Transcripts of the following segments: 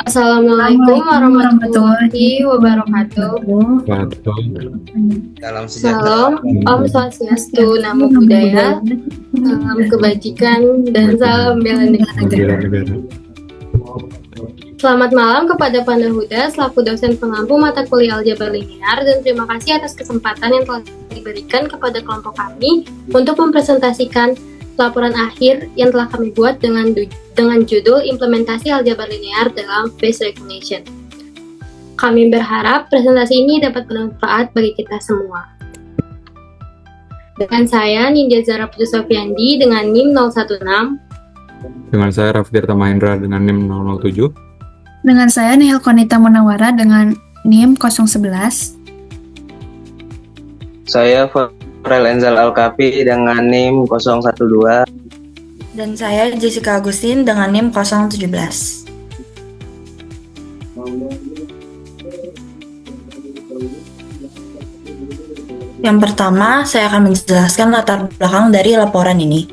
Assalamualaikum warahmatullahi wabarakatuh. Salam sejahtera. Salam Om Swastiastu, Namo Buddhaya, salam kebajikan, dan salam bela negara. Selamat malam kepada Panda Huda selaku dosen pengampu mata kuliah aljabar linear, dan terima kasih atas kesempatan yang telah diberikan kepada kelompok kami untuk mempresentasikan laporan akhir yang telah kami buat dengan judul Implementasi Aljabar Linear dalam Face Recognition. Kami berharap presentasi ini dapat bermanfaat bagi kita semua. Dengan saya, Nindya Zara Putri Sofiandi dengan NIM 016. Dengan saya, Raffi Tirta Mahendra dengan NIM 007. Dengan saya, Nihal Konita Munawara dengan NIM 011. Saya Farel Enzal Alkafi dengan NIM 012. Dan saya Jessica Agustin dengan NIM 017. Yang pertama, saya akan menjelaskan latar belakang dari laporan ini.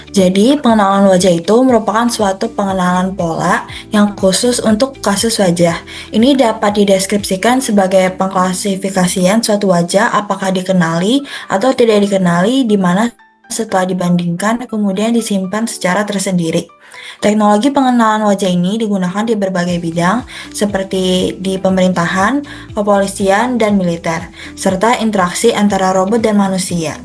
Jadi, pengenalan wajah itu merupakan suatu pengenalan pola yang khusus untuk kasus wajah. Ini dapat dideskripsikan sebagai pengklasifikasian suatu wajah apakah dikenali atau tidak dikenali, di mana setelah dibandingkan kemudian disimpan secara tersendiri. Teknologi pengenalan wajah ini digunakan di berbagai bidang seperti di pemerintahan, kepolisian, dan militer, serta interaksi antara robot dan manusia.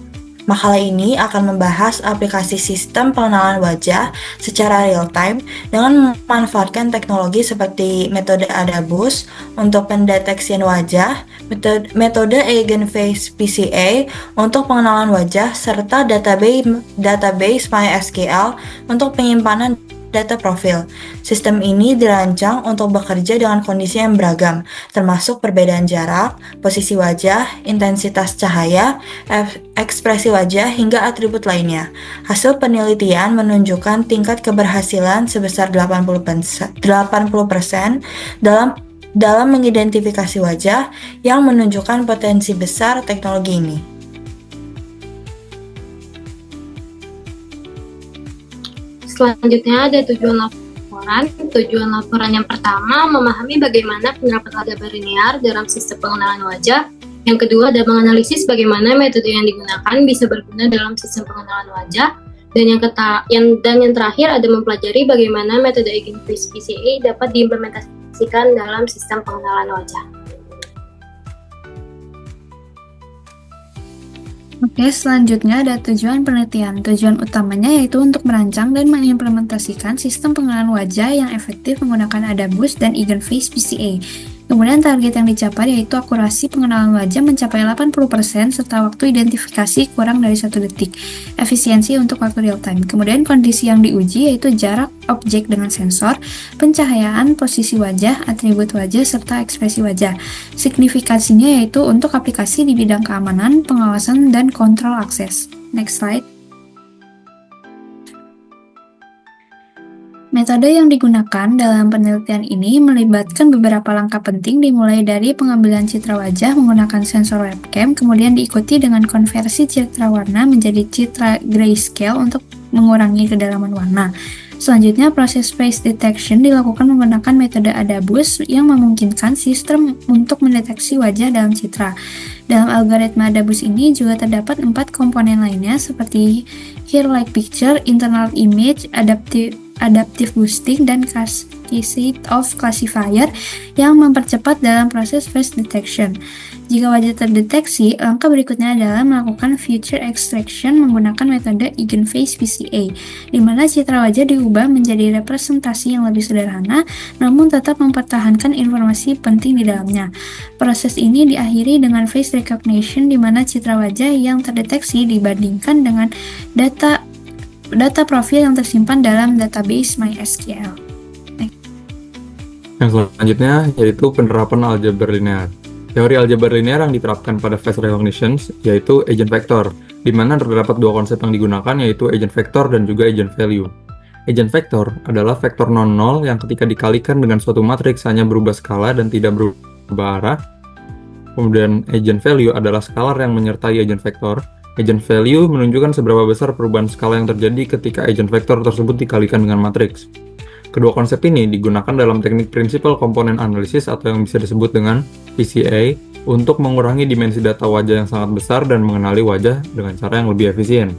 Makalah ini akan membahas aplikasi sistem pengenalan wajah secara real-time dengan memanfaatkan teknologi seperti metode ADABUS untuk pendeteksian wajah, metode Eigenface PCA untuk pengenalan wajah, serta database MySQL untuk penyimpanan data profil. Sistem ini dirancang untuk bekerja dengan kondisi yang beragam, termasuk perbedaan jarak, posisi wajah, intensitas cahaya, ekspresi wajah, hingga atribut lainnya. Hasil penelitian menunjukkan tingkat keberhasilan sebesar 80% dalam mengidentifikasi wajah yang menunjukkan potensi besar teknologi ini. Selanjutnya ada tujuan laporan. Tujuan laporan yang pertama, memahami bagaimana penerapan aljabar linear dalam sistem pengenalan wajah. Yang kedua ada menganalisis bagaimana metode yang digunakan bisa berguna dalam sistem pengenalan wajah. Dan yang terakhir ada mempelajari bagaimana metode Eigenface PCA dapat diimplementasikan dalam sistem pengenalan wajah. Oke, selanjutnya ada tujuan penelitian. Tujuan utamanya yaitu untuk merancang dan mengimplementasikan sistem pengenalan wajah yang efektif menggunakan ADABUS dan Eigenface PCA. Kemudian target yang dicapai yaitu akurasi pengenalan wajah mencapai 80% serta waktu identifikasi kurang dari 1 detik. Efisiensi untuk waktu real time. Kemudian kondisi yang diuji yaitu jarak objek dengan sensor, pencahayaan, posisi wajah, atribut wajah, serta ekspresi wajah. Signifikasinya yaitu untuk aplikasi di bidang keamanan, pengawasan, dan kontrol akses. Next slide. Metode yang digunakan dalam penelitian ini melibatkan beberapa langkah penting, dimulai dari pengambilan citra wajah menggunakan sensor webcam, kemudian diikuti dengan konversi citra warna menjadi citra grayscale untuk mengurangi kedalaman warna. Selanjutnya, proses face detection dilakukan menggunakan metode ADABUS yang memungkinkan sistem untuk mendeteksi wajah dalam citra. Dalam algoritma ADABUS ini juga terdapat 4 komponen lainnya seperti Here Like Picture, Internal Image, Adaptive Boosting, dan Cascade of Classifier yang mempercepat dalam proses face detection. Jika wajah terdeteksi, langkah berikutnya adalah melakukan feature extraction menggunakan metode Eigenface PCA, di mana citra wajah diubah menjadi representasi yang lebih sederhana, namun tetap mempertahankan informasi penting di dalamnya. Proses ini diakhiri dengan face recognition, di mana citra wajah yang terdeteksi dibandingkan dengan data profil yang tersimpan dalam database MySQL. Yang selanjutnya yaitu penerapan aljabar linear. Teori aljabar linear yang diterapkan pada face recognition yaitu agent vector, di mana terdapat 2 konsep yang digunakan yaitu agent vector dan juga agent value. Agent vector adalah vektor non-nol yang ketika dikalikan dengan suatu matriks hanya berubah skala dan tidak berubah arah. Kemudian agent value adalah skalar yang menyertai agent vector. Agent value menunjukkan seberapa besar perubahan skala yang terjadi ketika agent vector tersebut dikalikan dengan matriks. Kedua konsep ini digunakan dalam teknik Principal Component Analysis atau yang bisa disebut dengan PCA untuk mengurangi dimensi data wajah yang sangat besar dan mengenali wajah dengan cara yang lebih efisien.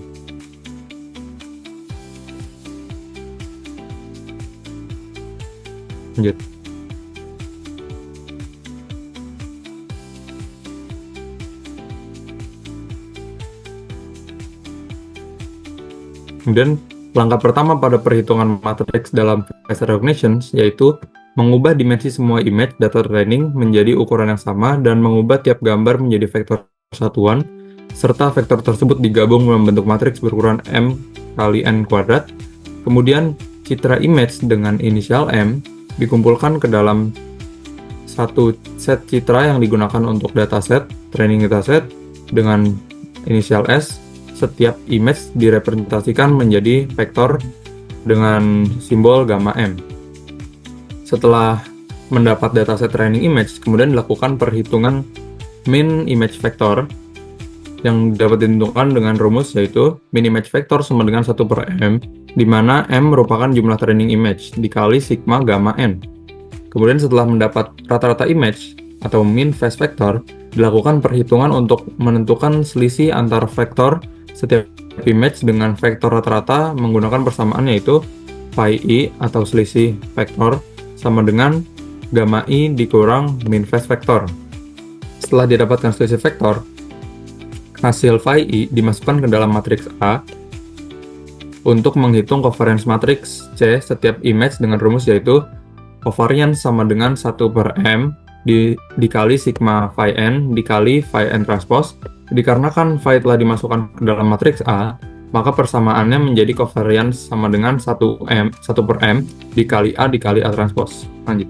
Lanjut. Kemudian langkah pertama pada perhitungan matriks dalam face recognition yaitu mengubah dimensi semua image data training menjadi ukuran yang sama dan mengubah tiap gambar menjadi vektor satuan, serta vektor tersebut digabung membentuk matriks berukuran M kali N kuadrat. Kemudian citra image dengan inisial M dikumpulkan ke dalam satu set citra yang digunakan untuk dataset, training dataset dengan inisial S. Setiap image direpresentasikan menjadi vektor dengan simbol gamma M. Setelah mendapat dataset training image, kemudian dilakukan perhitungan min image vector yang dapat ditentukan dengan rumus yaitu min image vector sama dengan 1/m, di mana M merupakan jumlah training image dikali sigma gamma N. Kemudian setelah mendapat rata-rata image atau min phase vector, dilakukan perhitungan untuk menentukan selisih antar vektor setiap image dengan vektor rata-rata menggunakan persamaan yaitu phi i atau selisih vektor sama dengan gamma i dikurang min phase vector. Setelah didapatkan selisih vektor, hasil phi i dimasukkan ke dalam matriks A untuk menghitung covariance matriks C setiap image dengan rumus yaitu covariance sama dengan 1/m dikali sigma phi n dikali phi n transpose. Dikarenakan phi telah dimasukkan ke dalam matriks A, maka persamaannya menjadi covariance sama dengan 1/m dikali A dikali A transpose. Lanjut.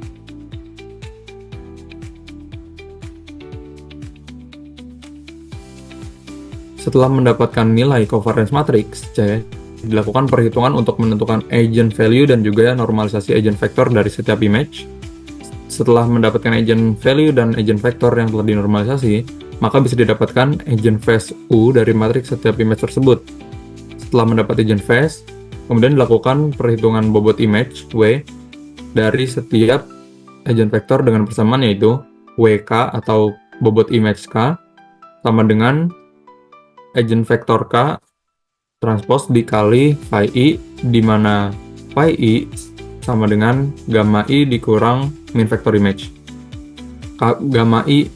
Setelah mendapatkan nilai covariance matrix C, dilakukan perhitungan untuk menentukan agent value dan juga normalisasi agent vector dari setiap image. Setelah mendapatkan agent value dan agent vector yang telah dinormalisasi, maka bisa didapatkan agent phase U dari matriks setiap image tersebut. Setelah mendapat agent phase, kemudian dilakukan perhitungan bobot image W dari setiap agent vector dengan persamaan yaitu WK atau bobot image K sama dengan agent vector K transpose dikali phi i, di mana phi i sama dengan gamma i dikurang min vector image. Gamma i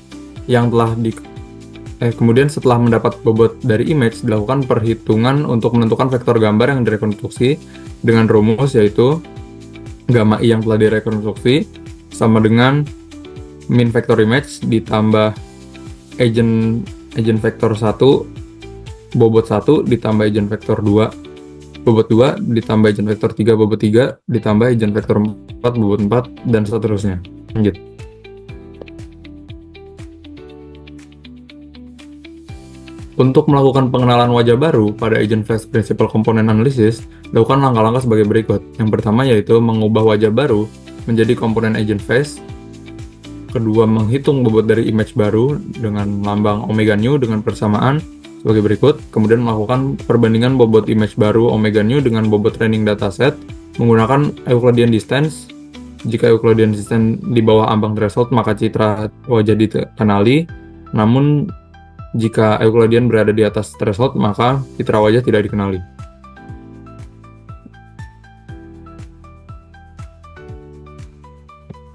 yang telah kemudian setelah mendapat bobot dari image, dilakukan perhitungan untuk menentukan vektor gambar yang direkonstruksi dengan rumus yaitu gamma i yang telah direkonstruksi sama dengan min vector image ditambah agent vektor 1 bobot 1 ditambah agent vektor 2 bobot 2 ditambah agent vektor 3 bobot 3 ditambah agent vektor 4 bobot 4 dan seterusnya. Lanjut. Untuk melakukan pengenalan wajah baru pada agent face principal component analysis, lakukan langkah-langkah sebagai berikut. Yang pertama yaitu mengubah wajah baru menjadi komponen agent face. Kedua, menghitung bobot dari image baru dengan lambang omega nu dengan persamaan sebagai berikut. Kemudian melakukan perbandingan bobot image baru omega nu dengan bobot training dataset menggunakan Euclidean distance. Jika Euclidean distance di bawah ambang threshold, maka citra wajah dikenali. Namun jika Euclidean berada di atas threshold, maka citra wajah tidak dikenali.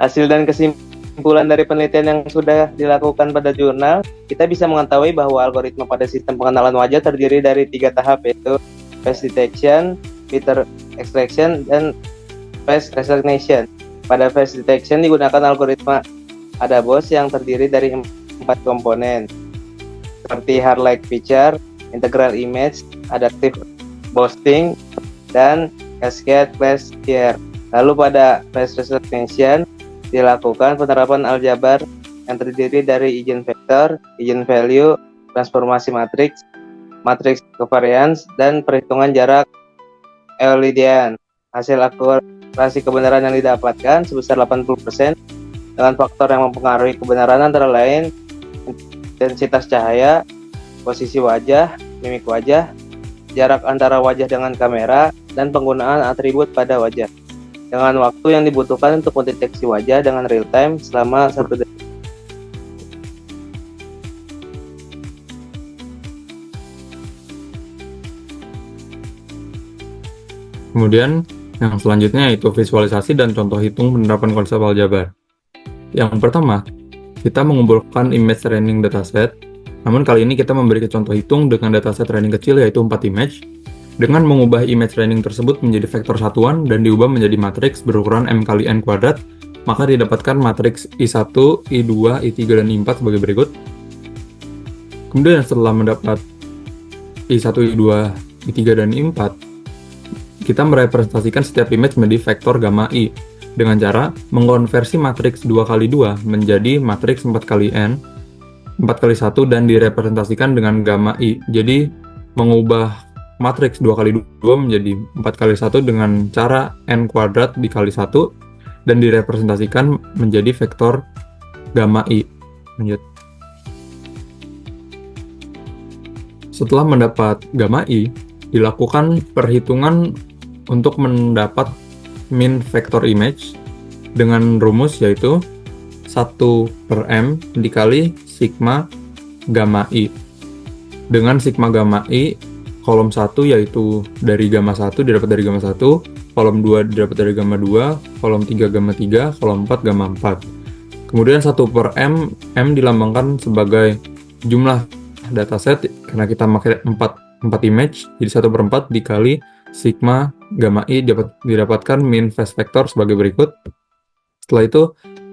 Hasil dan kesimpulan dari penelitian yang sudah dilakukan pada jurnal, kita bisa mengetahui bahwa algoritma pada sistem pengenalan wajah terdiri dari 3 tahap, yaitu face detection, filter extraction, dan face recognition. Pada face detection digunakan algoritma ADABOS yang terdiri dari 4 komponen, seperti hard light feature, integral image, adaptive boosting, dan cascade flash here. Lalu pada face recognition dilakukan penerapan aljabar yang terdiri dari agent vector, agent value, transformasi matriks, matriks covariance, dan perhitungan jarak Euclidean. Hasil akurasi kebenaran yang didapatkan sebesar 80% dengan faktor yang mempengaruhi kebenaran antara lain intensitas cahaya, posisi wajah, mimik wajah, jarak antara wajah dengan kamera, dan penggunaan atribut pada wajah. dengan waktu yang dibutuhkan untuk mendeteksi wajah dengan real time selama 1 detik. Kemudian yang selanjutnya yaitu visualisasi dan contoh hitung penerapan konsep aljabar. Yang pertama, kita mengumpulkan image training dataset. Namun kali ini kita memberi contoh hitung dengan dataset training kecil yaitu 4 image. Dengan mengubah image training tersebut menjadi vektor satuan dan diubah menjadi matriks berukuran M kali N kuadrat, maka didapatkan matriks I1, I2, I3, dan I4 sebagai berikut. Kemudian setelah mendapat I1, I2, I3, dan I4, kita merepresentasikan setiap image menjadi vektor gamma I dengan cara mengkonversi matriks 2x2 menjadi matriks 4x1, 4x1 dan direpresentasikan dengan gamma I. Jadi mengubah matriks 2x2 menjadi 4x1 dengan cara N kuadrat dikali 1 dan direpresentasikan menjadi vektor gamma I. Lanjut. Setelah mendapat gamma I, dilakukan perhitungan untuk mendapat min vektor image dengan rumus yaitu 1/m dikali sigma gamma I. Dengan sigma gamma I, kolom 1 yaitu dari gamma 1 didapat dari gamma 1, kolom 2 didapat dari gamma 2, kolom 3 gamma 3, kolom 4 gamma 4. Kemudian 1/m, M dilambangkan sebagai jumlah dataset karena kita pakai 4 image, jadi 1/4 dikali sigma gamma I didapatkan min phase vector sebagai berikut. Setelah itu,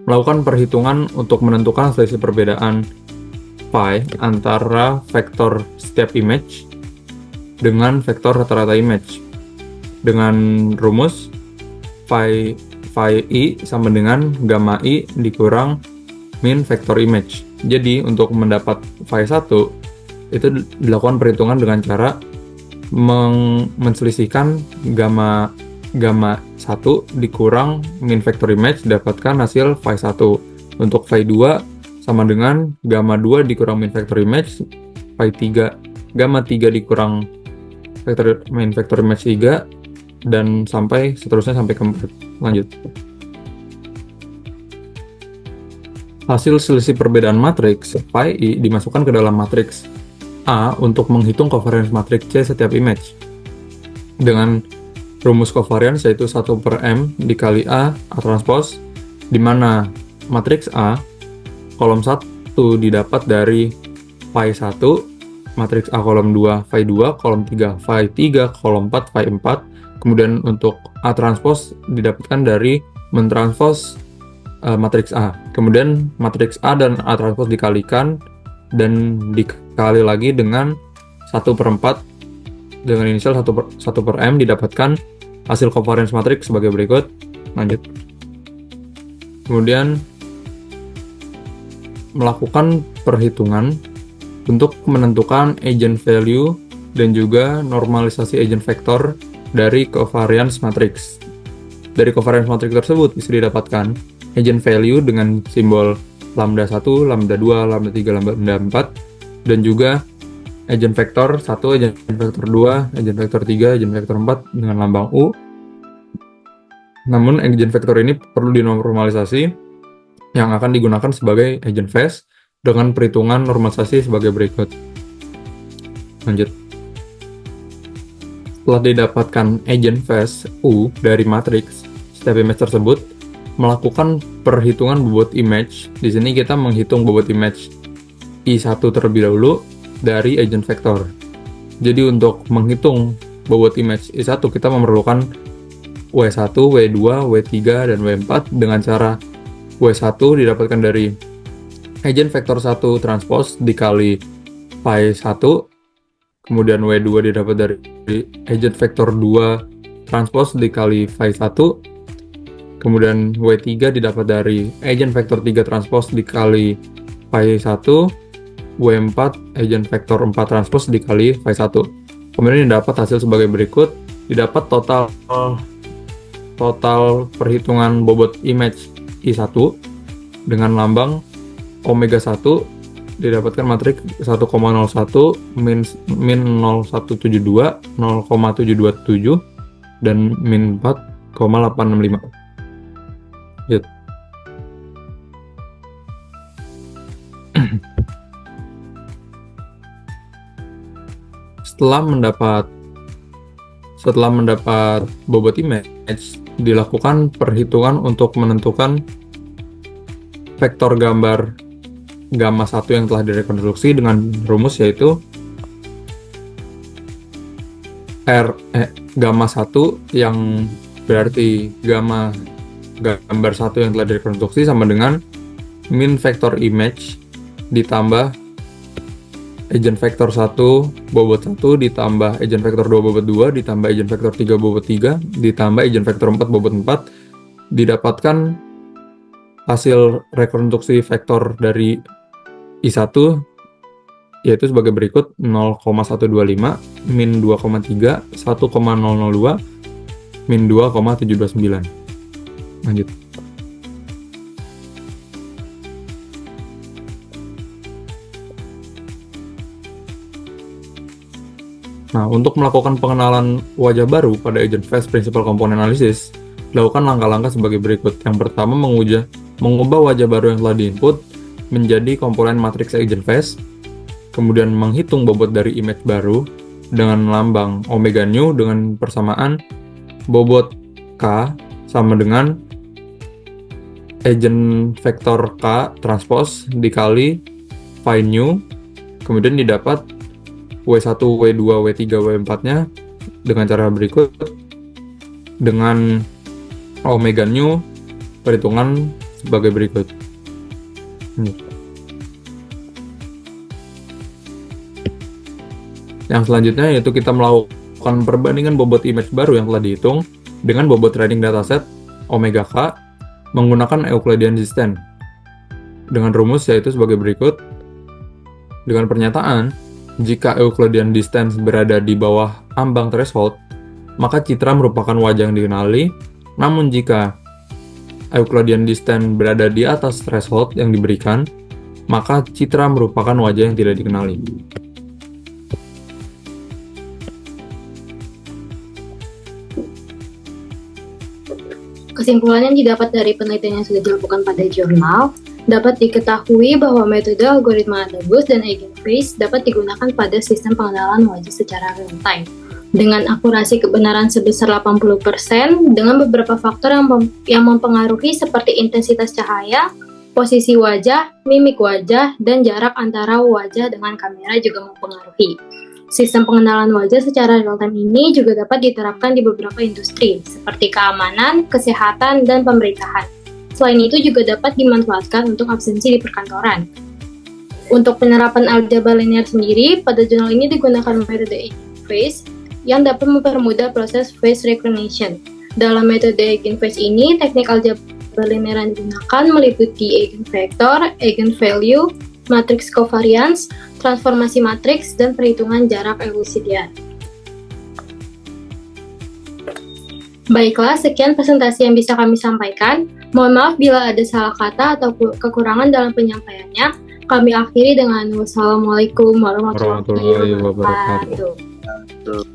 melakukan perhitungan untuk menentukan selisih perbedaan phi antara vektor setiap image dengan vektor rata-rata image. Dengan rumus phi I sama dengan gamma I dikurang min vektor image. Jadi, untuk mendapat phi 1, itu dilakukan perhitungan dengan cara menselisihkan gamma 1 dikurang min vektor image dapatkan hasil phi 1. Untuk phi 2 sama dengan gamma 2 dikurang min vektor image phi 3, gamma 3 dikurang min vektor image 3 dan sampai seterusnya sampai ke 4. Lanjut. Hasil selisih perbedaan matriks phi I dimasukkan ke dalam matriks A untuk menghitung covariance matriks C setiap image. Dengan rumus covariance yaitu 1/m dikali A transpose, di mana matriks A, kolom 1 didapat dari phi 1, matriks A kolom 2, phi 2, kolom 3, phi 3, kolom 4, phi 4. Kemudian untuk A transpose didapatkan dari mentranspose matriks A. Kemudian matriks A dan A transpose dikalikan dan dikali lagi dengan 1/4 dengan inisial 1/m didapatkan hasil covariance matrix sebagai berikut. Lanjut. Kemudian melakukan perhitungan untuk menentukan agent value dan juga normalisasi agent vector dari covariance matrix. Dari covariance matrix tersebut bisa didapatkan agent value dengan simbol lambda 1, lambda 2, lambda 3, lambda 4, dan juga agent vector 1, agent vector 2, agent vector 3, agent vector 4 dengan lambang U. Namun agent vector ini perlu dinormalisasi yang akan digunakan sebagai agent phase dengan perhitungan normalisasi sebagai berikut. Lanjut. Setelah didapatkan agent phase U dari matriks setiap image tersebut, melakukan perhitungan bobot image. Di sini kita menghitung bobot image I1 terlebih dahulu dari agent vector. Jadi untuk menghitung bobot image I1 kita memerlukan W1, W2, W3, dan W4 dengan cara W1 didapatkan dari agent vector 1 transpose dikali phi 1, kemudian W2 didapat dari agent vector 2 transpose dikali phi 1, kemudian W3 didapat dari agent vector 3 transpose dikali phi 1, W4 agent vector 4 transpose dikali phi 1. Kemudian didapat hasil sebagai berikut. Didapat total perhitungan bobot image I1 dengan lambang omega 1 didapatkan matriks 1,01 min 0172, 0,727 dan min 4 4,865. Lanjut. Setelah mendapat bobot image, dilakukan perhitungan untuk menentukan vektor gambar gamma 1 yang telah direkonstruksi dengan rumus yaitu gamma 1 yang berarti gambar 1 yang telah direkonstruksi sama dengan min vektor image ditambah agent vektor 1 bobot 1 ditambah agent vektor 2 bobot 2 ditambah agent vektor 3 bobot 3 ditambah agent vektor 4 bobot 4, didapatkan hasil rekonstruksi vektor dari I1 yaitu sebagai berikut: 0,125 min 2,3 1,002 min 2,729. Lanjut. Nah, untuk melakukan pengenalan wajah baru pada agent face principal component analysis, dilakukan langkah-langkah sebagai berikut. Yang pertama, mengubah wajah baru yang telah diinput menjadi komponen matriks agent face, kemudian menghitung bobot dari image baru dengan lambang omega nu dengan persamaan bobot K sama dengan agent vektor K transpose dikali phi nu, kemudian didapat W1, W2, W3, W4-nya dengan cara berikut. Dengan omega nu, perhitungan sebagai berikut. Yang selanjutnya yaitu kita melakukan perbandingan bobot image baru yang telah dihitung dengan bobot training dataset omega K menggunakan Euclidean distance dengan rumus yaitu sebagai berikut. Dengan pernyataan, jika Euclidean distance berada di bawah ambang threshold, maka citra merupakan wajah yang dikenali. Namun jika Euclidean distance berada di atas threshold yang diberikan, maka citra merupakan wajah yang tidak dikenali. Kesimpulan yang didapat dari penelitian yang sudah dilakukan pada jurnal, dapat diketahui bahwa metode algoritma Adabus dan Eigenface dapat digunakan pada sistem pengenalan wajah secara real-time dengan akurasi kebenaran sebesar 80% dengan beberapa faktor yang mempengaruhi seperti intensitas cahaya, posisi wajah, mimik wajah, dan jarak antara wajah dengan kamera juga mempengaruhi. Sistem pengenalan wajah secara real-time ini juga dapat diterapkan di beberapa industri seperti keamanan, kesehatan, dan pemerintahan. Selain itu juga dapat dimanfaatkan untuk absensi di perkantoran. Untuk penerapan aljabar linear sendiri, pada jurnal ini digunakan metode Eigenface yang dapat mempermudah proses face recognition. Dalam metode Eigenface ini, teknik aljabar linear yang digunakan meliputi eigenvektor, eigenvalue, matriks covariance, transformasi matriks, dan perhitungan jarak Euclidean. Baiklah, sekian presentasi yang bisa kami sampaikan. Mohon maaf bila ada salah kata atau kekurangan dalam penyampaiannya. Kami akhiri dengan wassalamualaikum warahmatullahi wabarakatuh.